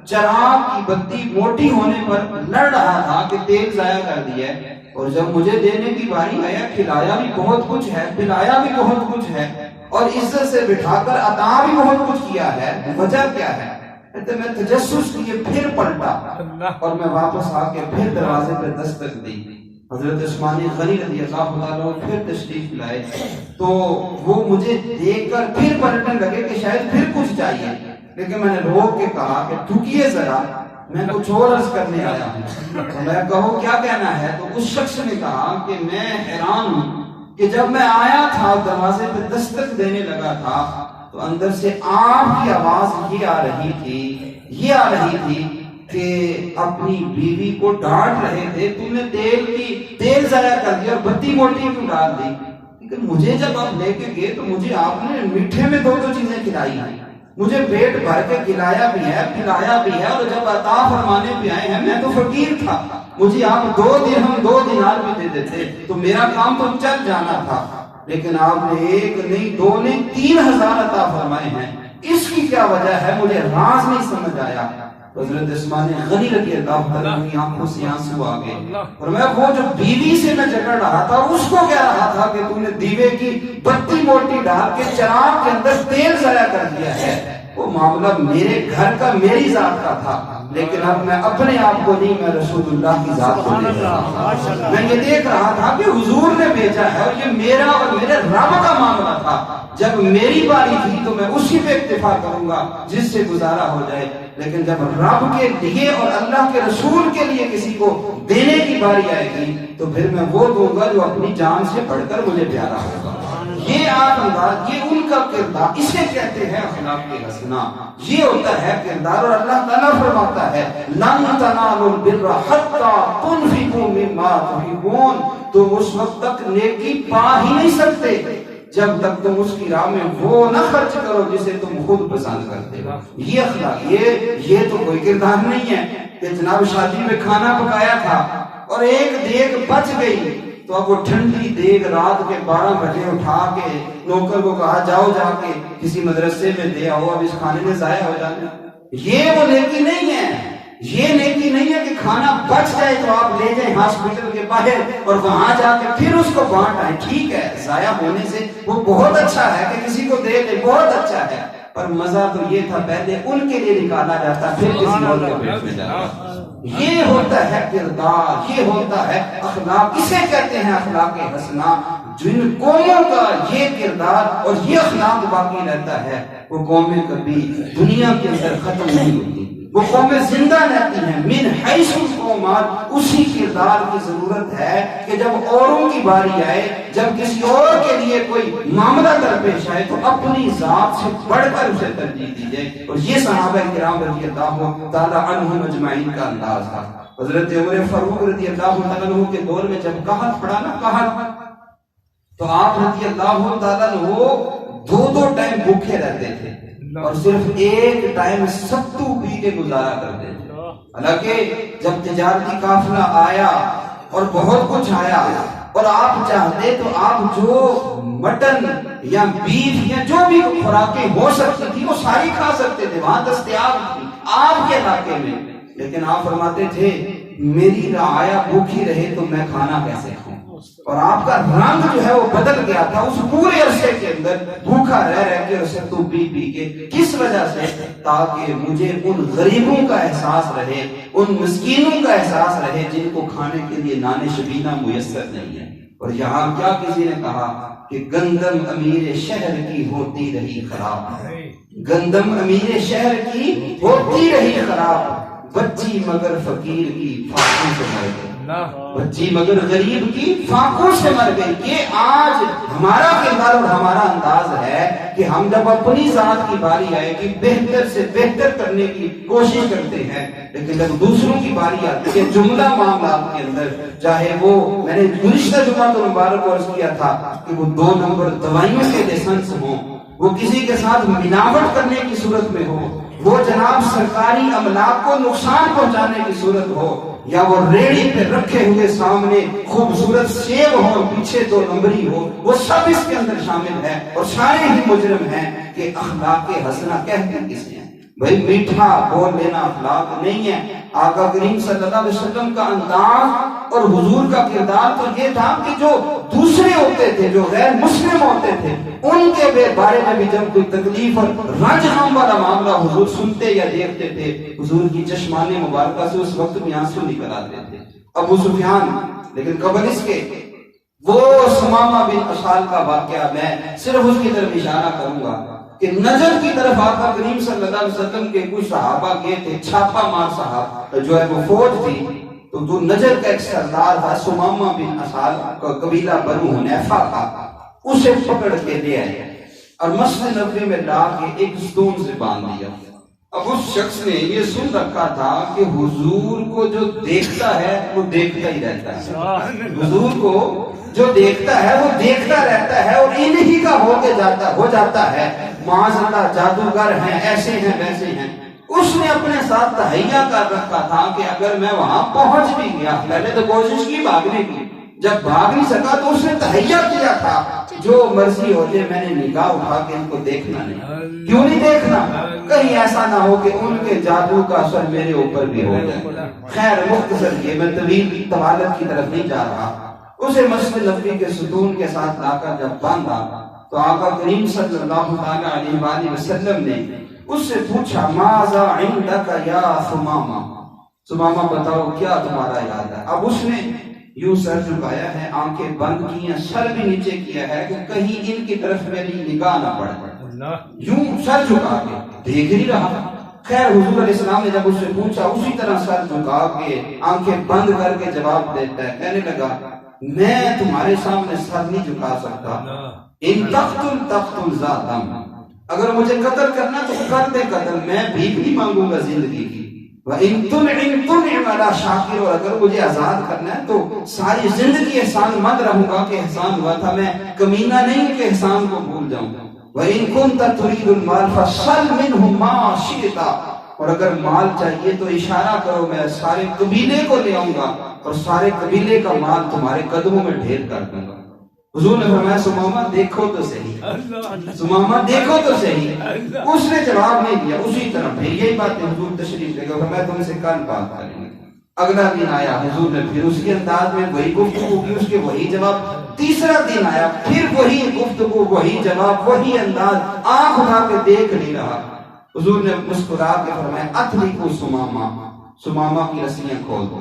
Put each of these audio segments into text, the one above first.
چراغ کی بتی موٹی ہونے پر لڑ رہا تھا کہ تیل ضائع کر دیا ہے، اور جب مجھے دینے کی باری آیا کھلایا بھی بہت کچھ ہے، پلایا بھی بہت کچھ ہے، اور عزت سے بٹھا کر عطا بھی بہت کچھ کیا ہے، وجہ کیا ہے؟ کہتے میں تجسس کیے پھر پلٹا اور میں واپس آ کے پھر دروازے پہ دستک دی۔ حضرت عثمان غنی رضی اللہ عنہ پھر تشریف لائے تو وہ مجھے دیکھ کر پھر پلٹنے لگے کہ شاید پھر کچھ چاہیے، لیکن میں نے روک کے کہا کہ ٹھکیے ذرا، میں کچھ اور عرض کرنے آیا ہوں۔ تو میں کہو کیا کہنا ہے؟ تو اس شخص نے کہا کہ میں حیران ہوں کہ جب میں آیا تھا دروازے پہ دستک دینے لگا تھا تو اندر سے آپ کی آواز یہ آ رہی تھی کہ اپنی بیوی کو ڈانٹ رہے تھے، تم نے تیل ضائع کر دیا اور بتی موٹی کیوں ڈال دی؟ لیکن مجھے جب آپ لے کے گئے تو مجھے آپ نے میٹھے میں دو چیزیں کھلائی ہیں، مجھے پیٹ بھر کے کھلایا بھی ہے، پلایا بھی ہے، اور جب عطا فرمانے بھی آئے ہیں میں تو فقیر تھا، مجھے آپ 2 درہم 2 دینار بھی دے دیتے تو میرا کام تو چل جانا تھا، لیکن آپ نے 1 نہیں 2 نہیں 3000 عطا فرمائے ہیں، اس کی کیا وجہ ہے؟ مجھے راز نہیں سمجھ آیا۔ حضرت عثمان غنی رضی اللہ عنہ کی آنکھوں سے آنسو آ گئے، اور میں وہ جو بیوی سے میں جھگڑ رہا تھا اس کو کہہ رہا تھا کہ تم نے دیوے کی بتی موٹی ڈال کے چراغ کے اندر تیل ضائع کر دیا ہے، وہ معاملہ میرے گھر کا میری ذات کا تھا، لیکن اب میں اپنے آپ کو نہیں، میں رسول اللہ کی ذات کو دیکھ رہا تھا، میں یہ دیکھ رہا تھا کہ حضور نے بھیجا ہے اور یہ میرا اور میرے رب کا معاملہ تھا، جب میری باری تھی تو میں اسی پہ اکتفا کروں گا جس سے گزارا ہو جائے، لیکن جب رب کے لیے اور اللہ کے رسول کے لیے کسی کو دینے کی باری آئے گی تو پھر میں وہ دوں گا جو اپنی جان سے بڑھ کر مجھے پیارا ہوگا۔ یہ انداز، یہ ان کا کردار، اسے کہتے ہیں اخلاق حسنہ، یہ ہوتا ہے کردار۔ اور اللہ تعالیٰ فرماتا ہے لن تنالوا البر حتى تنفقوا مما تحبون، تم اس وقت تک نیکی پا ہی نہیں سکتے جب تک تم اس کی راہ میں وہ نہ خرچ کرو جسے تم خود پسند کرتے ہو۔ یہ اخلاق، یہ تو کوئی کردار نہیں ہے کہ جناب شادی میں کھانا پکایا تھا اور ایک دیگ بچ گئی تو اب وہ ٹھنڈی دیگ رات کے 12 بجے اٹھا کے نوکر کو کہا جاؤ جا کے کسی مدرسے میں دے آؤ، اب اس کھانے میں ضائع ہو جانا۔ یہ وہ نیکی نہیں ہے، یہ نیکی نہیں ہے کہ کھانا بچ جائے تو آپ لے جائیں ہاسپٹل کے باہر اور وہاں جا کے پھر اس کو بانٹ آئیں۔ ٹھیک ہے، ضائع ہونے سے وہ بہت اچھا ہے کہ کسی کو دے دے، بہت اچھا ہے، پر مزہ تو یہ تھا پہلے ان کے لیے نکالا جاتا پھر کسی اور کے پیٹ میں جاتا۔ یہ ہوتا ہے کردار، یہ ہوتا ہے اخلاق، اسے کہتے ہیں اخلاق حسنہ۔ جن قوموں کا یہ کردار اور یہ اخلاق باقی رہتا ہے وہ قومیں کبھی دنیا کے اندر ختم نہیں ہوتی، وہ قومیں زندہ رہتی ہیں۔ من حیث القومات، اسی کردار کی ضرورت ہے کہ جب اوروں کی باری آئے، جب کسی اور کے لیے کوئی معاملہ درپیش آئے تو اپنی ذات سے بڑھ کر اسے ترجیح دی جائے، اور یہ صحابہ کرام رضی اللہ تعالی عنہم اجمعین کا انداز تھا۔ حضرت عمر فاروق رضی اللہ تعالی عنہ کے دور میں جب قحط پڑا نا، قحط، تو آپ رضی اللہ تعالیٰ عنہ 2 ٹائم بھوکے رہتے تھے اور صرف ایک ٹائم ستو پی کے گزارا کرتے تھے۔ حالانکہ جب تجارتی قافلہ آیا اور بہت کچھ آیا اور آپ چاہتے تو آپ جو مٹن یا بیف یا جو بھی خوراکیں ہو سکتی تھی وہ ساری کھا سکتے تھے، وہاں دستیاب تھی آپ کے علاقے میں، لیکن آپ فرماتے تھے میری رعایا بھوکی رہے تو میں کھانا کیسے کھاؤں؟ اور آپ کا رنگ جو ہے وہ بدل گیا تھا اس پورے عرصے کے اندر، بھوکا رہ کے اسے تو پی کے، کس وجہ سے؟ تاکہ مجھے ان غریبوں کا احساس رہے، ان مسکینوں کا احساس رہے جن کو کھانے کے لیے نان شبینہ میسر نہیں ہے۔ اور یہاں کیا کسی نے کہا کہ گندم امیر شہر کی ہوتی رہی خراب، گندم امیر شہر کی ہوتی رہی خراب، بچی مگر فقیر کی فاقوں سے مر گئی، بچی مگر غریب کی فاقوں سے مر گئی۔ یہ آج ہمارا کردار اور ہمارا انداز ہے کہ ہم جب اپنی ذات کی باری آئے کہ بہتر سے بہتر کرنے کی کوشش کرتے ہیں، لیکن جب دوسروں کی باری آتی ہے جملہ معاملات کے اندر، چاہے وہ میں نے گزشتہ جمعہ تو مبارک عرض کیا تھا کہ وہ 2 نمبر دوائیوں کے لائسنس ہوں، وہ کسی کے ساتھ ملاوٹ کرنے کی صورت میں ہو، وہ جناب سرکاری املاک کو نقصان پہنچانے کی صورت ہو، یا وہ ریڑھی پہ رکھے ہوئے سامنے خوبصورت سیب ہو پیچھے 2 نمبری ہو، وہ سب اس کے اندر شامل ہے، اور سارے ہی مجرم ہیں کہ اخلاق حسنہ کہتے کسے ہیں؟ بھائی میٹھا بول لینا اخلاق نہیں ہے۔ آقا کریم صلی اللہ علیہ وسلم کا انداز اور حضور کا کردار تو یہ تھا کہ جو دوسرے ہوتے تھے، جو غیر مسلم ہوتے تھے، ان کے بارے میں بھی جب کوئی تکلیف اور رنج غم والا معاملہ حضور سنتے یا دیکھتے تھے، حضور کی چشمان مبارکہ سے اس وقت بھی آنسو نکل آتے تھے۔ ابو سفیان، لیکن قبل اس کے وہ سمامہ بن اسال کا واقعہ میں صرف اس کی طرف اشارہ کروں گا کہ نجد کی طرف آقا کریم صلی اللہ علیہ وسلم کے کچھ صحابہ گئے تھے، چھاپا مار صاحب جو ہے وہ فوج تھی، تو جو نجد کا ایک سردار تھا سمامہ بن اسال کا قبیلہ بنو حنیفہ کا، اسے پکڑ کے لے آئے اور مسجد نبوی میں لا کے ایک ستون سے باندھ دیا۔ اب اس شخص نے یہ سن رکھا تھا کہ حضور کو جو دیکھتا ہے وہ دیکھتا ہی رہتا ہے، حضور کو جو دیکھتا ہے وہ دیکھتا رہتا ہے اور انہی کا ہو جاتا ہے، معاذ اللہ جادوگر ہیں، ایسے ہیں ویسے ہیں۔ اس نے اپنے ساتھ تہیہ کر رکھا تھا کہ اگر میں وہاں پہنچ بھی گیا، پہلے تو کوشش کی بھاگنے کی، جب بھاگ نہیں سکا تو اس نے تہیہ کیا تھا جو مرضی ہو جائے میں نے نگاہ اٹھا کے ان کو دیکھنا نہیں۔ کیوں نہیں دیکھنا؟ کہیں ایسا نہ ہو کہ ان کے جادو کا اثر میرے اوپر بھی ہو جائے۔ خیر مختصر یہ، میں طویل طوالت کی طرف نہیں جا رہا۔ اسے مسجد نبوی کے ستون کے ساتھ لا کر جب باندھا تو آقا کریم صلی اللہ علیہ وآلہ وسلم نے اس سے پوچھا ماذا عندک یا ثمامہ، ثمامہ بتاؤ کیا تمہارا ارادہ ہے؟ اب اس نے یوں سر جھکایا ہے، آنکھیں بند کی ہیں، سر بھی نیچے کیا ہے کہ کہیں ان کی طرف میری نگاہ نہ پڑے، یوں سر جھکا کے دیکھ ہی رہا۔ خیر حضور علیہ السلام نے جب اس سے پوچھا اسی طرح سر جھکا کے آنکھیں بند کر کے جواب دیتا ہے، کہنے لگا میں تمہارے سامنے سر نہیں جھکا سکتا، ان تقتل ذاتم، اگر مجھے قتل کرنا تو کر دے قتل، میں بھیک نہیں مانگوں گا زندگی کی، وَإِن تُنْعِمْ عَلَى شَاكِرٍ، اور اگر مجھے آزاد کرنا ہے تو ساری زندگی احسان مند رہوں گا کہ احسان ہوا تھا، میں کمینہ نہیں کہ احسان کو بھول جاؤں۔ وَإِن كُنْتَ تُرِيدُ الْمَالَ فَسَلْ مِنْهُ مَا شِئْتَ، اور اگر مال چاہیے تو اشارہ کرو، میں سارے قبیلے کو لے آؤں گا اور سارے قبیلے کا مال تمہارے قدموں میں ڈھیر کر دوں گا۔ حضور نے فرمایا سمامہ دیکھو تو صحیح، سمامہ دیکھو تو صحیح۔ اس نے جواب نہیں دیا، اسی طرح پھر یہی بات حضور تشریف لے گئے، فرمایا تم سے کل بات کریں گے۔ اگلا دن آیا، حضور نے پھر اس کے انداز میں وہی گفتگو کی، اس کے وہی جواب۔ تیسرا دن آیا، پھر وہی گفتگو، وہی جواب، وہی انداز، آنکھ اٹھا کے دیکھ نہیں رہا۔ حضور نے مسکرا کے فرمایا اطلقوا سمامہ، سمامہ کی رسیاں کھول دو۔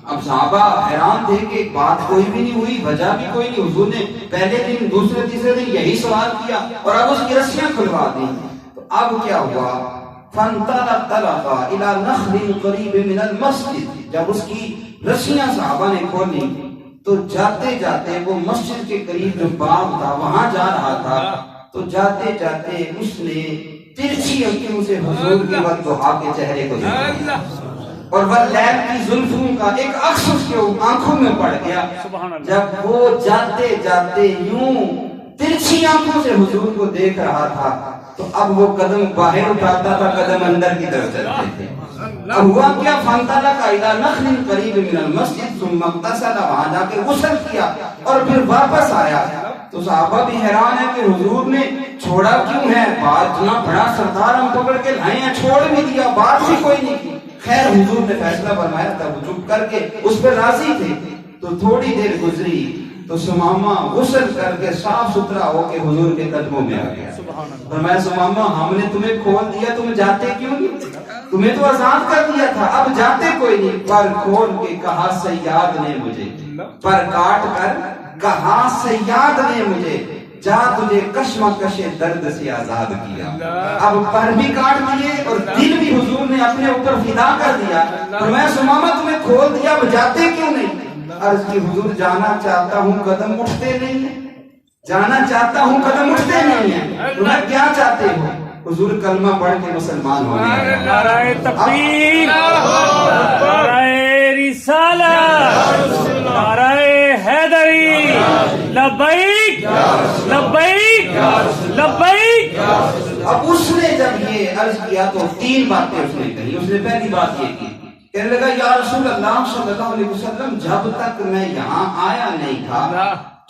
اب صحابہ حیران تھے کہ بات کوئی بھی نہیں ہوئی، وجہ بھی کوئی نہیں، حضور نے پہلے دن دوسرے تیسرے دن یہی سوال کیا اور اب اس کی رسیاں کھلوا دی۔ تو اب کیا ہوا؟ فانطلق الى نخل قریب من المسجد، جب اس کی رسیاں صحابہ نے کھولی تو جاتے جاتے وہ مسجد کے قریب جو باغ تھا وہاں جا رہا تھا، تو جاتے جاتے اس نے ترچھی آنکھوں سے حضور کے والضحیٰ کے چہرے کو دیکھا اور واللیل کی زلفوں کا ایک عکس اس کے آنکھوں میں پڑ گیا۔ جب وہ جاتے جاتے یوں ترچھی آنکھوں سے حضور کو دیکھ رہا تھا تو اب وہ قدم باہر اٹھاتا تھا، قدم اندر کی طرف چلتے تھے۔ اب ہوا کیا؟ فانطلق الى نخل قریب من المسجد ثم اغتسل، وہاں جا کے غسل کیا اور پھر واپس آیا۔ تو صحابہ بھی حیران ہے کہ حضور نے چھوڑا کیوں ہے، بات اتنا بڑا سردار ہم پکڑ کے لائے ہیں، چھوڑ بھی دیا، بات بھی کوئی نہیں کی۔ خیر حضور نے فیصلہ فرمایا تھا، وہ چپ کر کے اس پہ راضی تھے۔ تو تھوڑی دیر گزری تو سمامہ غسل کر کے صاف ستھرا ہو کے حضور کے قدموں میں آ گیا۔ فرمایا سمامہ ہم نے تمہیں کھول دیا، تم جاتے کیوں نہیں؟ تمہیں تو آزاد کر دیا تھا، اب جاتے کوئی نہیں۔ پر کھول کے کہا سیاد نے مجھے، پر کاٹ کر کہا سیاد نے مجھے، جا تجھے کشمکش درد سے آزاد کیا۔ اب پر بھی کاٹ دیے اور دل بھی حضور نے اپنے اوپر فدا کر دیا۔ فرمایا سمامہ تمہیں کھول دیا، اب جاتے کیوں نہیں؟ عرض کی حضور جانا چاہتا ہوں قدم اٹھتے نہیں ہیں، جانا چاہتا ہوں قدم اٹھتے نہیں ہیں۔ تمہیں کیا چاہتے ہو؟ حضور کلمہ پڑھ کے مسلمان ہو گئے۔ نعرہ تکبیر، نعرہ رسالت، نعرہ حیدری، لبیک لبیک لبیک۔ اب اس نے جب یہ عرض کیا تو تین باتیں اس نے کہی۔ اس نے پہلی بات یہ کی، کہنے لگا یا رسول اللہ صلی اللہ علیہ وسلم جب تک میں یہاں آیا نہیں تھا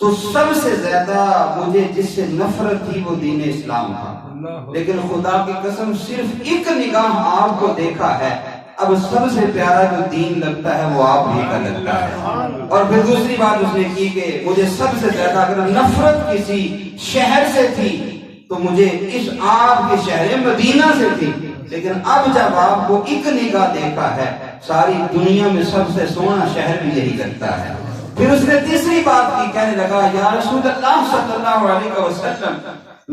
تو سب سے زیادہ مجھے جس سے نفرت تھی وہ دین اسلام تھا، لیکن خدا کی قسم صرف ایک نگاہ آپ کو دیکھا ہے، اب سب سے پیارا جو دین لگتا ہے وہ آپ ہی کا لگتا ہے۔ اور پھر دوسری بات اس نے کی کہ مجھے سب سے زیادہ اگر نفرت کسی شہر سے تھی تو مجھے اس آپ کے شہر مدینہ سے تھی، لیکن اب جب آپ کو ایک نگاہ دیکھا ہے ساری دنیا میں سب سے سونا شہر بھی یہی لگتا ہے۔ پھر اس نے تیسری بات کی، کہنے لگا یا رسول اللہ صلی اللہ علیہ وسلم،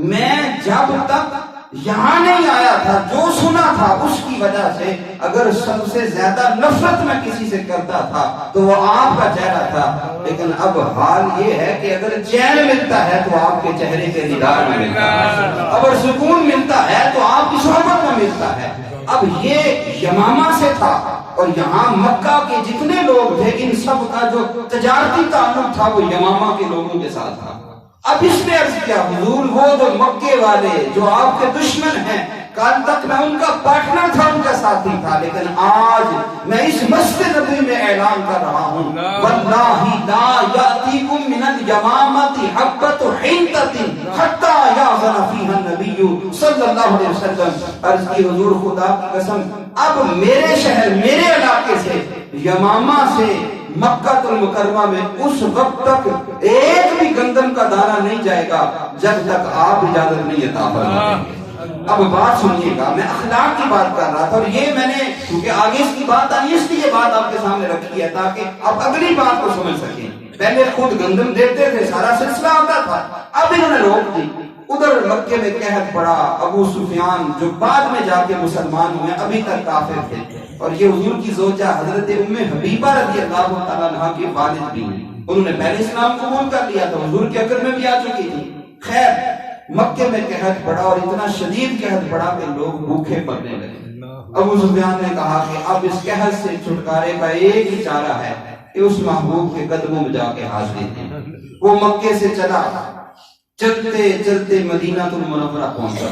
میں جب تک یہاں نہیں آیا تھا جو سنا تھا اس کی وجہ سے اگر سب سے زیادہ نفرت میں کسی سے کرتا تھا تو وہ آپ کا چہرہ تھا، لیکن اب حال یہ ہے کہ اگر چین ملتا ہے تو آپ کے چہرے کے دیدار میں ملتا ہے، اگر سکون ملتا ہے تو آپ کی صحبت میں ملتا ہے۔ اب یہ یمامہ سے تھا اور یہاں مکہ کے جتنے لوگ تھے ان سب کا جو تجارتی تعلق تھا وہ یمامہ کے لوگوں کے ساتھ تھا۔ اب اس نے عرض کیا حضور وہ جو مکے والے جو آپ کے دشمن ہیں، کل تک میں ان کا پارٹنر تھا، ان کا ساتھی تھا، لیکن آج میں اس مسجد نبی میں اعلان کر رہا ہوں واللہ لا یاتیکم من الیمامۃ حبۃ حنطۃ حتی یاذن فیہا النبی صلی اللہ علیہ وسلم۔ عرض کی حضور خدا کی قسم اب میرے شہر میرے علاقے سے یمامہ سے مکہ المکرمہ میں اس وقت تک ایک بھی گندم کا دانہ نہیں جائے گا جب تک آپ اجازت نہیں عطا فرمائیں۔ اب بات سنیے گا، میں اخلاق کی بات کر رہا تھا اور یہ میں نے کیونکہ آگے اس کی بات آئی اس لیے یہ بات آپ کے سامنے رکھی ہے تاکہ آپ اگلی بات کو سمجھ سکیں۔ پہلے خود گندم دیتے تھے، سارا سلسلہ آتا تھا، اب انہوں نے روک دی۔ ادھر مکے میں قحط پڑا، ابو سفیان جو بعد میں جا کے مسلمان ہوئے ابھی تک کافر تھے، اور یہ حضور کی زوجہ حضرت ام حبیبہ رضی اللہ تعالیٰ عنہا کے والد بھی ہیں، انہوں نے پہلے اسلام قبول کر لیا تھا، حضور کے عقد میں بھی آ چکی تھی۔ خیر مکے میں قحط پڑا اور اتنا شدید قحط پڑا کہ لوگ بھوکے مرنے لگے۔ ابو سفیان نے کہا کہ اب اس قحط سے چھٹکارے کا ایک ہی چارہ ہے کہ اس محبوب کے قدموں میں جا کے حاضری دیں۔ وہ مکے سے چلا، چلتے چلتے مدینہ المنورہ پہنچا،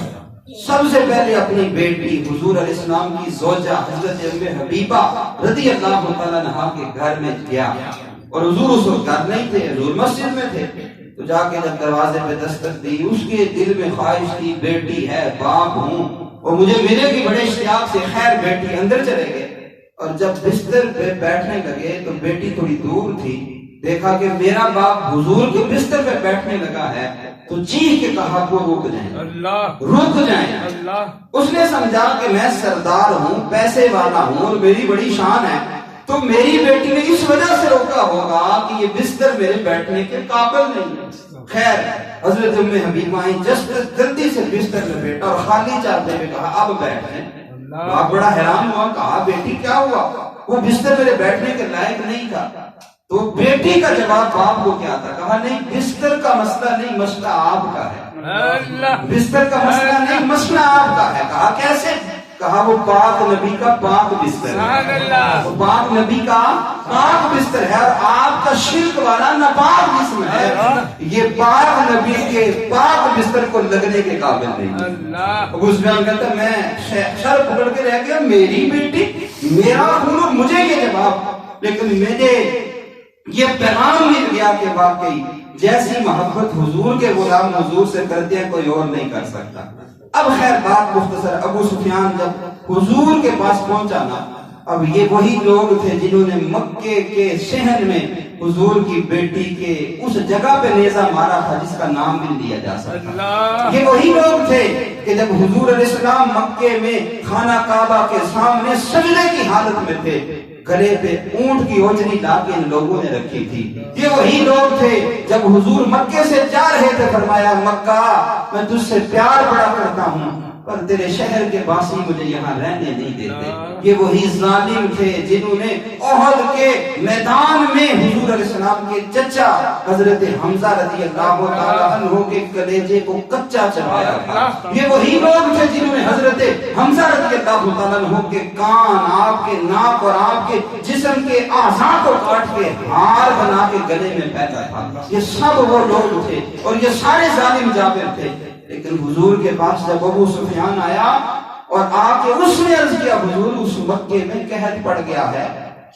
سب سے پہلے اپنی بیٹی حضور علیہ السلام کی زوجہ حضرت ام حبیبہ رضی اللہ تعالیٰ عنہا کے گھر میں گیا، اور حضور اس وقت گھر نہیں تھے، حضور مسجد میں تھے۔ تو جا کے جب دروازے پہ دستک دی، اس کے دل میں خواہش تھی بیٹی ہے، باپ ہوں اور مجھے ملے گی بڑے اشتیاق سے، خیر بیٹی اندر چلے گئے، اور جب بستر پہ بیٹھنے لگے تو بیٹی تھوڑی دور تھی، دیکھا کہ میرا باپ حضور کے بستر پہ بیٹھنے لگا ہے تو چیخ کے کہا کو رک جائیں، رک جائیں۔ اس نے سمجھا کہ میں سردار ہوں، پیسے والا ہوں اور میری بڑی شان ہے، تو میری بیٹی نے اس وجہ سے روکا ہوگا کہ یہ بستر میرے بیٹھنے کے قابل نہیں ہے۔ خیر حضرت ام حبیبہ جلدی سے بستر میں بیٹھا اور خالی چادر میں کہا اب بیٹھیں۔ باپ بڑا حیران ہوا، کہا بیٹی کیا ہوا؟ وہ بستر میرے بیٹھنے کے لائق نہیں تھا۔ تو بیٹی کا جواب باپ کو کیا تھا؟ کہا نہیں بستر کا مسئلہ نہیں، مسئلہ آپ کا ہے، بستر کا مسئلہ نہیں، مسئلہ آپ کا ہے۔ کہا کیسے؟ کہا وہ پاک نبی کا پاک بستر ہے، وہ پاک نبی کا پاک بستر ہے اور آپ کا شرک والا ناپاک جسم ہے، یہ پاک نبی کے پاک بستر کو لگنے کے قابل نہیں۔ ابو سفیان کہتا میں سر پکڑ کے رہ گیا، میری بیٹی، میرا خون اور مجھے یہ جواب، لیکن مجھے یہ پیغام مل گیا کہ واقعی جیسی محبت حضور کے غلام حضور سے کرتے ہیں کوئی اور نہیں کر سکتا۔ اب خیر بات مختصر، ابو سفیان جب حضور کے پاس پہنچا نا، اب یہ وہی لوگ تھے جنہوں نے مکے کے شہر میں حضور کی بیٹی کے اس جگہ پہ نیزہ مارا تھا جس کا نام بھی لیا جا سکتا۔ یہ وہی لوگ تھے کہ جب حضور علیہ السلام مکے میں خانہ کعبہ کے سامنے سجدے کی حالت میں تھے، گلے پہ اونٹ کی اوجری لا کے ان لوگوں نے رکھی تھی۔ یہ وہی لوگ تھے جب حضور مکے سے جا رہے تھے، فرمایا مکہ میں تجھ سے پیار بڑا کرتا ہوں پر تیرے شہر کے باسی مجھے یہاں رہنے نہیں دیتے۔ یہ وہی ظالم تھے جنہوں نے احد کے میدان میں حضور علیہ السلام کے چچا حضرت حمزہ رضی اللہ تعالیٰ عنہ کے کلیجے کو کچا چبایا تھا۔ یہ وہی لوگ تھے جنہوں نے حضرت حمزہ رضی اللہ تعالیٰ عنہ کے کان، آپ کے ناک اور آپ کے جسم کے اعضاء کو کاٹ کے ہار بنا کے گلے میں پہنا تھا۔ یہ سب وہ لوگ تھے اور یہ سارے ظالم جابر تھے، لیکن حضور کے پاس جب ابو سفیان آیا اور آ کے اس نے عرض کیا حضور اس مکے میں قحط پڑ گیا ہے،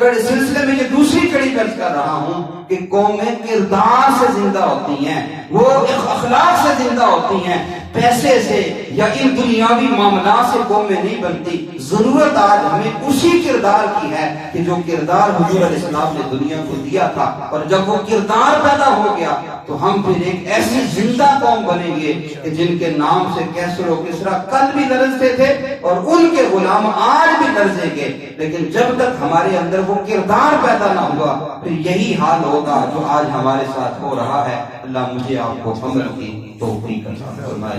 سلسلے میں یہ دوسری کڑی درج کر رہا ہوں کہ قومیں کردار سے زندہ ہوتی ہیں، وہ اخلاق سے زندہ ہوتی ہیں، پیسے سے یا ان دنیاوی معاملات سے قومیں نہیں بنتی۔ ضرورت آج ہمیں اسی کردار کی ہے کہ جو کردار حضور علیہ السلام نے دنیا کو دیا تھا، اور جب وہ کردار پیدا ہو گیا تو ہم پھر ایک ایسی زندہ قوم بنیں گے کہ جن کے نام سے کیسر و کسریٰ کل بھی لرزتے تھے اور ان کے غلام آج بھی لرزیں گے، لیکن جب تک ہمارے اندر وہ کردار پیدا نہ ہوا پھر یہی حال ہوگا جو آج ہمارے ساتھ ہو رہا ہے۔ اللہ مجھے آپ کو عمل کی توفیق عطا فرمائے۔